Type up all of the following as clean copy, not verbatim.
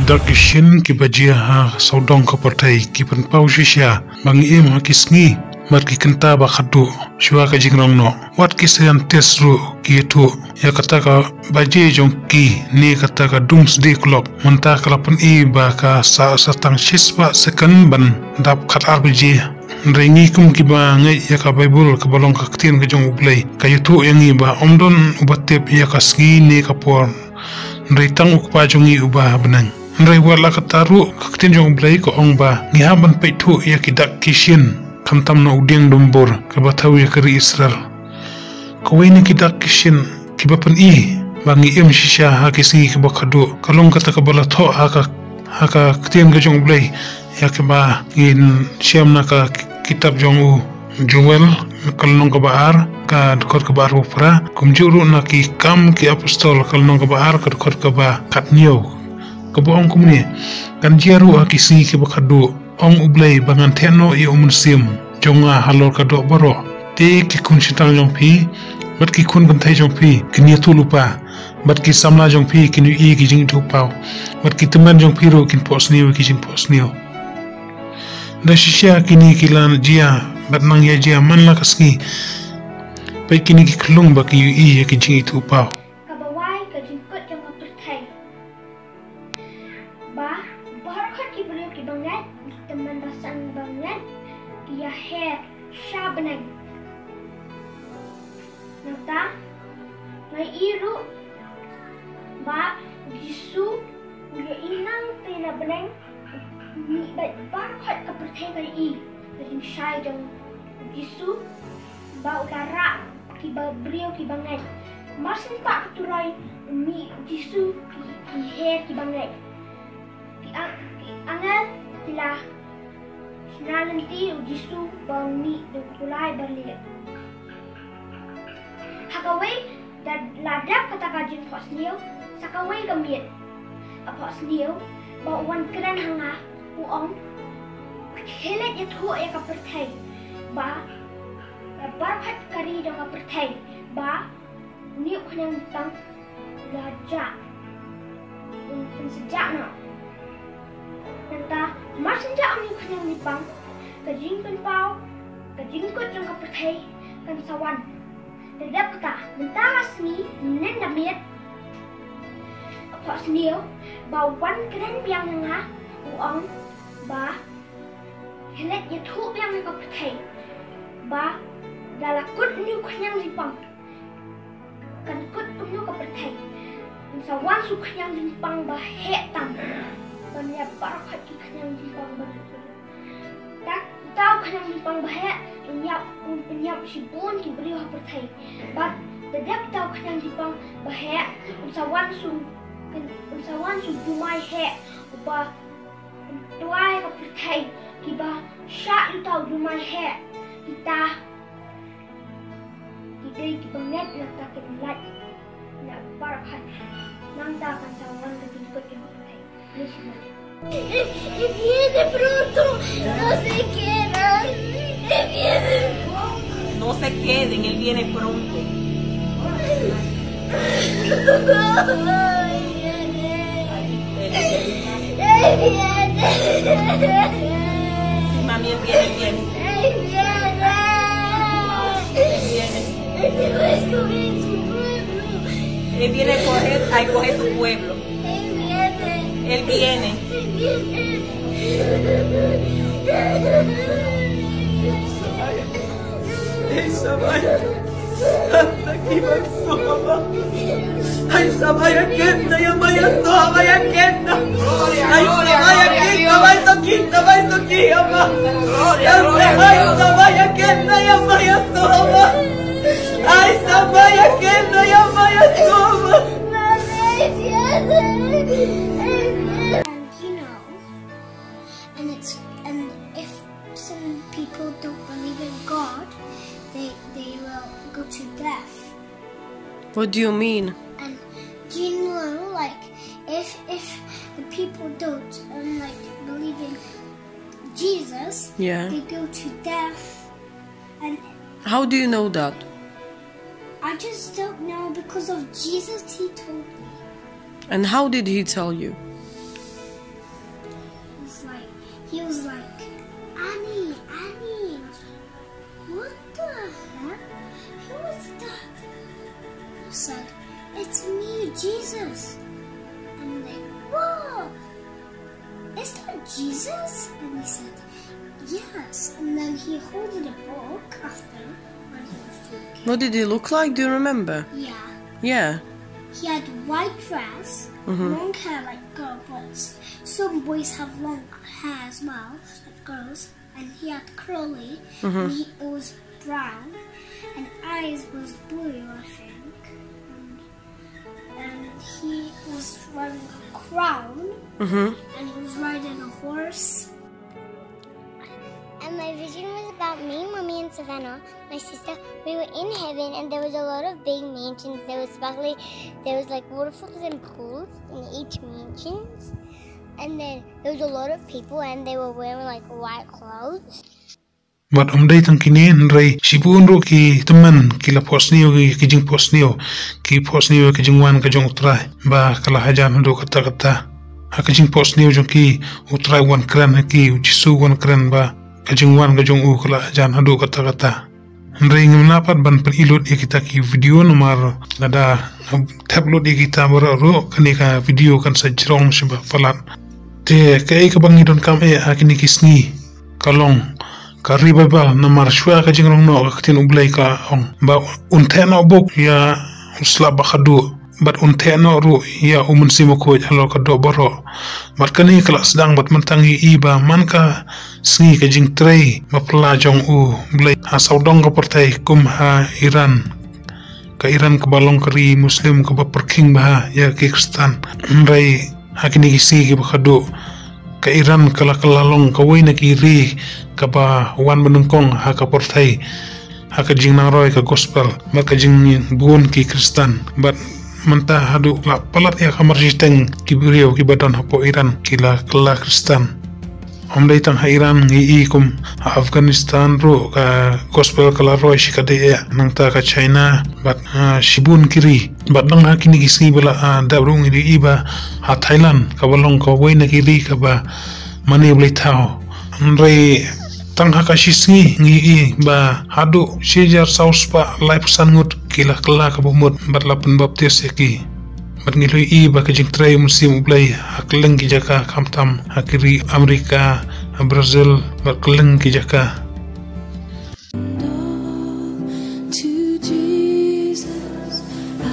kidak kishin kibajia ha saudong kaportai kipan pau shisha bangi em ha kisngi mat ki kenta ba khadu shwa ka jingrong no wat kisan tesru kitu ya kata ka baje jong ki ni kata ka doomsday clock monta kalapan e ba ka sa satang shisba second ban dap khat arbiji rengi kum ki ba ngai ya ka bible ka balong ka tin ka jong ublai ka yutu yangi ba omdon ubatep ya ka ski ni ka por reitang ukpa jongi ubah benang Nrai wala kataru kaktin jong blai ko ong ba ni haban paitu ya kidak kishin kantam na udeng dombor kabatau ya kari Israel kawai ni kidak kishin kibapan i bangi em shisha ha kisi kibakadu kalong kata kabala tho haka kaktin ka jong blai ya kiba in siam na ka kitab jong u Joel kalong ka baar ka dukot ka baar upra kumjuru na ki kam ki apostol kalong ka baar ka dukot ka ba katniyo kabuang kumni kan jiaru akisi ke bakadu ong ublai bangan teno i umunsim jonga halor kado baro te ki kun sitang jong pi bat ki kun kan thai jong pi kini tu lupa bat ki samla jong pi kini i ki jing tu pau bat ki teman jong pi ro kin posniu ki jing posniu da shisha kini kilan jia bat nang ya jia man la kaski pai kini ki klung ba ki i ki jing tu pau teman basang banget dia hair syabenang nata ngai iru ba gisu dia inang tena benang mi bat bar khat ka perthai kai i ring shai jong gisu ba utara ki ba brio ki bangai masin pak turai mi gisu ki hair ki bangai ki angal Tila nanti ujisu bangi dokulai berlihat. Hakawai dan ladak kata kajin fosnil, sakawai kamiet. Fosnil bawan keran hanga uong helet ya tu ya kapertai ba barpat kari dong kapertai ba niuk kanyang tang lajak sejak na. Nanta masin ja ang kanyang nipang kajing kan pau kajing kot yang kapertai kan sawan dadap kata mentas ni nen damiet apa sendiri bawan keren biang nga uang ba helet ya tu biang kapertai ba dalakut ni kanyang nipang kan kot unu kapertai sawan su kanyang nipang ba hetam banyak barat kanyang dipang banget. Tak tahu kanyang dipang bahaya penyap si bon ki beliau pertai. But tidak tahu kanyang dipang bahaya unsawan su dumai he uba tuai ka pertai kiba syak tahu dumai he kita banget nak takut lat nak barat nang ta kan sawan ka dikot yang pertai. E viene pronto, no se quedan, e viene pronto. No se queden, él viene pronto. Él viene. Sí, mami, él viene. Él viene. Él va a escoger su pueblo. Él viene a coger su pueblo. Él viene. Sabaya, aquí va soba. Ay, sabaya kenda ya maya soba ya kenda. Ay, sabaya kenda vai soquita ama. Ay, sabaya kenda ya maya soba. Ay, sabaya kenda ya maya soba. And if some people don't believe in God, they will go to death. What do you mean? And do you know, like, if the people don't believe in Jesus, Yeah. they go to death. And How do you know that? I just don't know because of Jesus. He told me. And how did he tell you? was like, Annie, Annie. What the heck? Who is that? I said, it's me, Jesus. And they, whoa, is that Jesus? And he said, yes. And then he holded a book after when he was talking. What did he look like? Do you remember? Yeah. Yeah. He had white dress, long hair like girl boys. Some boys have long hair as well, like girls. And he had curly, and it was brown, and eyes was blue, I think. And he was wearing a crown, and he was riding a horse. And my vision was about me, Mommy, and Savannah, my sister. We were in heaven, and there was a lot of big mansions. There was like waterfalls and pools in each mansion. And then there was a lot of people, and they were wearing like white clothes. But day tang kini nrai sibun ro ki teman kila posnio ki jing posnio ki jing wan ka jong utrai ba kala hajan do kata ha ka jing posnio jong ki utrai wan kran ki jisu wan kran ba ka jing wan ka jong u kala hajan do kata nrai ngam napat ban per ilot kita ki video nomor ada tablet kita ro kani ka video kan sajrong siba palat te kai ka bangi don kam akini kisni kalong kariba ba na marshwa ka jingrong no ka tin ublay ka ong ba unte no bok ya usla ba khadu bat unte no ru ya umun simo ko halo ka do boro mat kani kala sedang bat mantangi iba man ka sngi ka jing trei ma pla jong u blay ha saudong ka partai kum ha Iran ka balong kari muslim ka ba perking ba ya Pakistan nrai hakini kisi ki ba khadu ka Iran kala long ka wai na ki ri ka ba wan menungkong ha ka porthai ha ka jing nang roi ka gospel ma ka jing buon ki Kristen but manta hadu la palat ya kamar jiteng ki brio ki badon ha po Iran kila kala Kristen dai tang ha Iran ngi kum ha Afghanistan ro ka gospel kala roi shi ka de nang ta ka China but shibun kiri but nang ha kini kisi bala da rung ri iba ha Thailand ka balong ka wai na ki ri ka ba mani blai thao nrai tang ha ka shisngi ngi ba hadu shejar saus pa life sangut kila kala ka bomot bat lapan baptis ki bat ngiloi iba ka jing trai musim blai hakleng ki jaka kamtam hakiri Amerika Brazil bat keleng ki jaka to Jesus I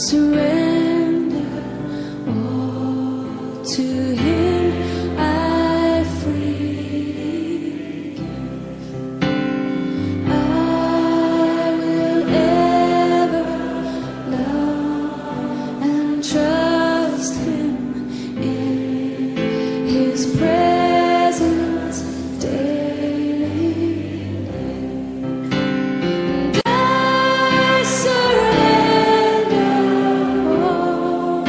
surrender all to him I freely give I will ever love and trust him in his presence daily. And I surrender all.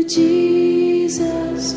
Jesus,